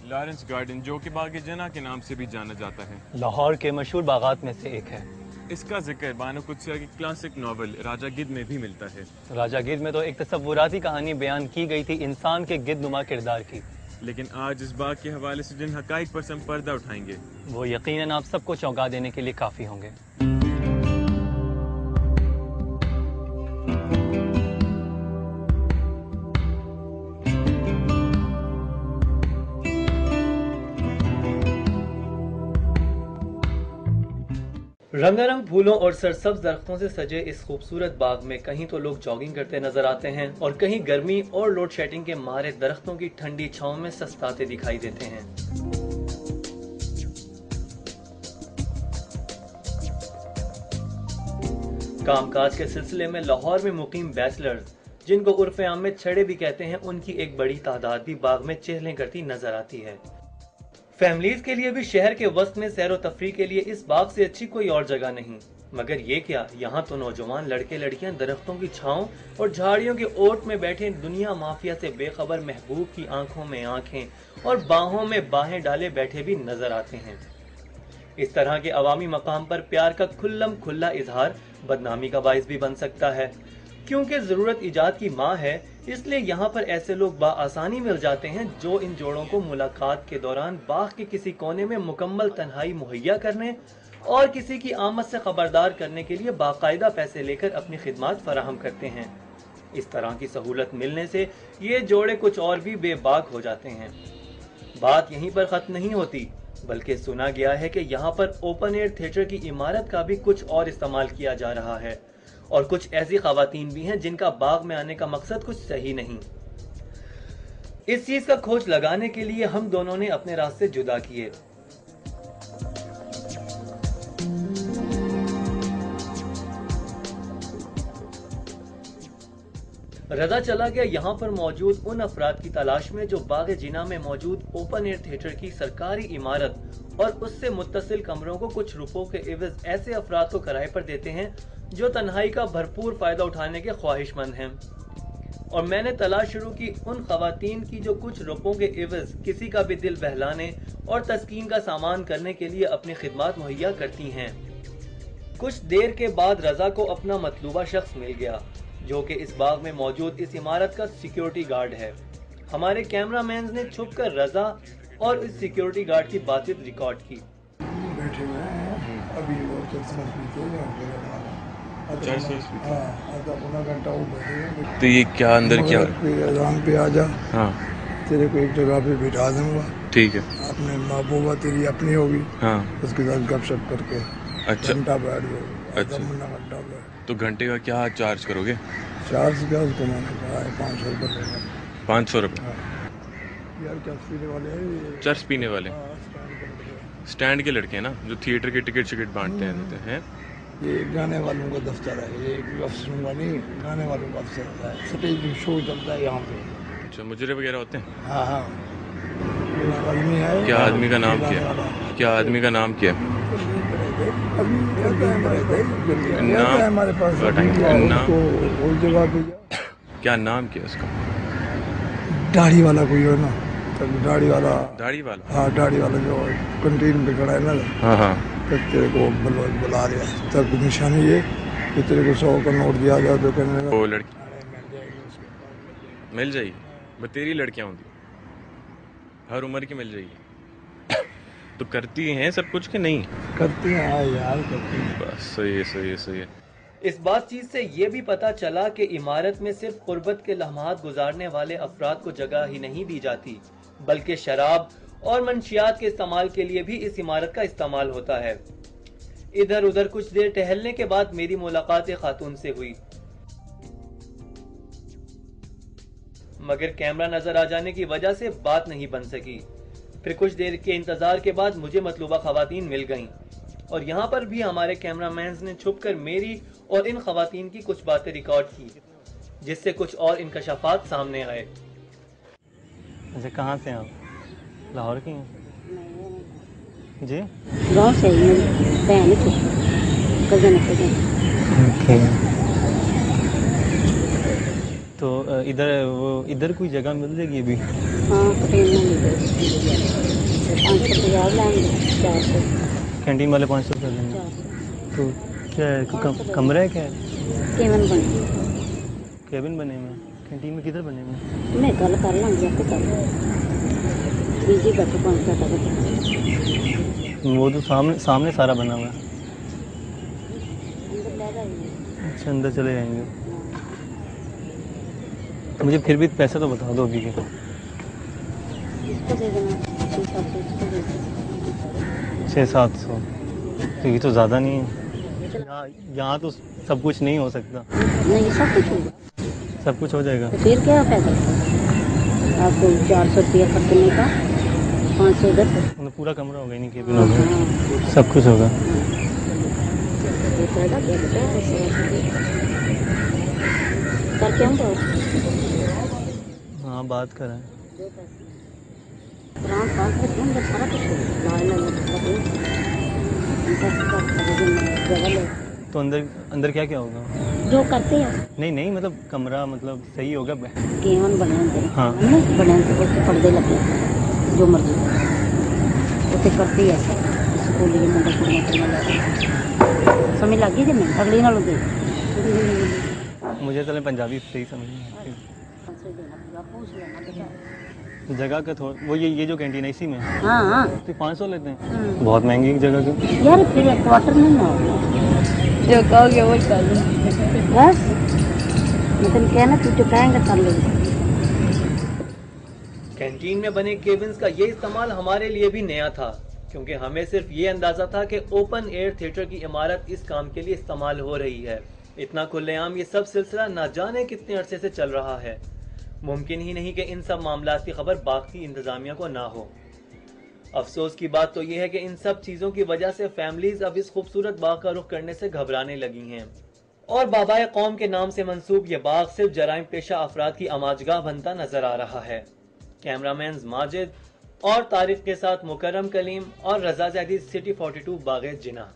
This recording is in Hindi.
लॉरेंस गार्डन, जो कि बाग जना के नाम से भी जाना जाता है, लाहौर के मशहूर बागात में से एक है। इसका जिक्र बानो कुदसिया की क्लासिक नावल राजा गिद्ध में भी मिलता है। राजा गिद्ध में तो एक तसव्वुराती कहानी बयान की गई थी इंसान के गिद्धनुमा किरदार की। लेकिन आज इस बाग के हवाले से जिन हकाइक पर हम पर्दा उठाएंगे वो यकीनन आप सबको चौंका देने के लिए काफ़ी होंगे। रंगारंग फूलों और सरसब्ज दरख्तों से सजे इस खूबसूरत बाग में कहीं तो लोग जॉगिंग करते नजर आते हैं और कहीं गर्मी और लोड शेडिंग के मारे दरख्तों की ठंडी छांव में सस्ताते दिखाई देते हैं। कामकाज के सिलसिले में लाहौर में मुकीम बैचलर्स, जिनको उर्फ़े आम में छड़े भी कहते हैं, उनकी एक बड़ी तादाद भी बाग में चहलें करती नजर आती है। फैमिलीज के लिए भी शहर के वस्त में सैर व तफरी के लिए इस बाग से अच्छी कोई और जगह नहीं। मगर ये क्या, यहाँ तो नौजवान लड़के लड़कियां दरख्तों की छांव और झाड़ियों के ओट में बैठे दुनिया माफिया से बेखबर महबूब की आंखों में आंखें और बाहों में बाहें डाले बैठे भी नजर आते हैं। इस तरह के अवामी मकाम पर प्यार का खुल्लम खुल्ला इजहार बदनामी का बाइस भी बन सकता है। क्योंकि जरूरत इजाद की माँ है, इसलिए यहाँ पर ऐसे लोग बाआसानी मिल जाते हैं जो इन जोड़ों को मुलाकात के दौरान बाग के किसी कोने में मुकम्मल तन्हाई मुहैया करने और किसी की आमद से खबरदार करने के लिए बाकायदा पैसे लेकर अपनी खिदमत फराहम करते हैं। इस तरह की सहूलत मिलने से ये जोड़े कुछ और भी बेबाक हो जाते हैं। बात यहीं पर खत्म नहीं होती, बल्कि सुना गया है कि यहाँ पर ओपन एयर थिएटर की इमारत का भी कुछ और इस्तेमाल किया जा रहा है और कुछ ऐसी खवातीन भी हैं जिनका बाग में आने का मकसद कुछ सही नहीं। इस चीज का खोज लगाने के लिए हम दोनों ने अपने रास्ते जुदा किए। रजा चला गया यहाँ पर मौजूद उन अफराद की तलाश में जो बाग जिना में मौजूद ओपन एयर थिएटर की सरकारी इमारत और उससे मुत्तसिल कमरों को कुछ रुपयों के एवज ऐसे अफराद को किराए पर देते हैं जो तन्हाई का भरपूर फायदा उठाने के ख्वाहिशमंद हैं। और मैंने तलाश शुरू की उन खवातीन की जो कुछ रुपयों के एवज किसी का भी दिल बहलाने और तस्कीन का सामान करने के लिए अपनी खिदमत मुहैया करती हैं। कुछ देर के बाद रजा को अपना मतलूबा शख्स मिल गया, जो कि इस बाग में मौजूद इस इमारत का सिक्योरिटी गार्ड है। हमारे कैमरामैन ने छुपकर रजा और इस सिक्योरिटी गार्ड की बातचीत रिकॉर्ड की। बैठे हुए हैं अभी वो आधा घंटा वो बैठे हैं। तो ये क्या अंदर क्या अजान पे आ जा, हाँ तेरे को एक जगह पे बिठा दूंगा, ठीक है, अपने महबूबा तेरी अपनी होगी, हाँ उसके साथ गपशप करके अच्छा घंटा बैठ जाओ, अच्छा। घंटा बैठ। तो घंटे का क्या चार्ज करोगे? चार्ज क्या उसको मैंने कहा है 500 रुपये लेगा। 500 रुपये? यार चर्च पीने वाले हैं, चर्च पीने वाले स्टैंड के लड़के हैं ना, जो थिएटर की टिकट बांटते हैं। ये गाने वालों का दफ्तर है, ये अफसरों का नहीं, गाने वालों का अफसर है। स्टेज शो चलता है यहाँ पे। अच्छा, मुजरे वगैरह होते हैं? हाँ हाँ, आदमी है। क्या आदमी का नाम क्या है? क्या आदमी का नाम क्या है? नाम हमारे पास उस जगह पे क्या नाम क्या उसका? दाढ़ी वाला कोई हो ना, दाढ़ी वाला। हाँ, दाढ़ी वाला जो कंटीन पे खड़ा है ना, हाँ हाँ, तो तेरे को बुला रहा है। तब निशानी ये कि तेरे को 100 का नोट दिया जाए तो कहने लगा वो लड़की मिल जाएगी। बस तेरी लड़कियाँ होंगी, हर उम्र की मिल जाएगी। तो करती हैं सब कुछ कि नहीं? करती हैं। हाँ यार करती हैं। बस सही है। इस बातचीत से ये भी पता चला कि इमारत में सिर्फ कुर्बत के लम्हात गुजारने वाले अफराद को जगह ही नहीं दी जाती, बल्कि शराब और मंशियात के इस्तेमाल के लिए भी इस इमारत का इस्तेमाल होता है। इधर उधर कुछ देर टहलने के बाद मेरी मुलाकात एक खातून से हुई, मगर कैमरा नजर आ जाने की वजह से बात नहीं बन सकी। फिर कुछ देर के इंतजार के बाद मुझे मतलूबा खवातीन मिल गईं और यहाँ पर भी हमारे कैमरामैन ने छुपकर मेरी और इन खवातीन की कुछ बातें रिकॉर्ड की, जिससे कुछ और इनकशाफात सामने आए। अच्छा, कहाँ से आप? लाहौर की हैं जी? गाँव से तो इधर वो इधर कोई जगह मिल जाएगी अभी? हाँ ट्रेन में मिल जाएगी 550 लेंगे 400 कैंटीन वाले 500 रुपये लेंगे। 400 तो क्या है, कमरा है क्या है? केवन बने केबिन बने हुए हैं? कैंटीन में किधर बने हुए हैं? मैं गल कर लाँगी आपको कर बिजी बैठो 500 तक वो तो सामने सारा बना हुआ है। अंदर ले जाएंगे। अच्छा अंदर चले जाएंगे। मुझे फिर भी पैसा तो बता दो अभी के। इसको दे देना 600 इसको दे देना 600-700 तो ये तो ज़्यादा नहीं है। यहाँ तो सब कुछ नहीं हो सकता। नहीं सब कुछ होगा सब कुछ हो जाएगा। तो फिर क्या पैसा आपको 400 रुपया खर्चने का 500 इधर से। मतलब पूरा कमरा होगा ही नहीं, केबिन होगा, सब कुछ होगा। ये फायदा क्या बता कर क्या होगा हाँ बात करें। प्राण पास में क्यों अंदर सारा कुछ होगा ला तो अंदर क्या क्या होगा? जो करते हैं नहीं मतलब कमरा मतलब सही होगा। केवन बने अंदर हाँ। बने उसके पर्दे लगे जो मर्जी उसे करती है स्कूल ये मुंडा कुड़ियाँ समझ लग गई मैं अगली ना लगे मुझे तो पंजाबी सही समझ नहीं आती। जगह का थोड़ा वो ये जो कैंटीन है इसी में हाँ हाँ तो 500 लेते हैं। बहुत महंगी एक जगह की। यार फिर क्वार्टर में ना जो कहोगे वो कर बस मैं तुम कहना तू जो कहेंगे कर लेंगे। कैंटीन में बने केबिन्स का ये इस्तेमाल हमारे लिए भी नया था, क्योंकि हमें सिर्फ ये अंदाजा था कि ओपन एयर थिएटर की इमारत इस काम के लिए इस्तेमाल हो रही है। इतना खुलेआम ये सब सिलसिला ना जाने कितने अरसे से चल रहा है। मुमकिन ही नहीं कि इन सब मामलात की खबर बाकी इंतजामिया को ना हो। अफसोस की बात तो यह है कि इन सब चीजों की वजह से फैमिलीज अब इस खूबसूरत बाग का रुख करने से घबराने लगी हैं और बाबाए कौम के नाम से मंसूब ये बाग सिर्फ जराइम पेशा अफराद की आमाजगाह बनता नजर आ रहा है। कैमरामैन माजिद और तारिक के साथ मुकर्रम कलीम और रजा ज़ैदी, सिटी 42 बाग़े जिना।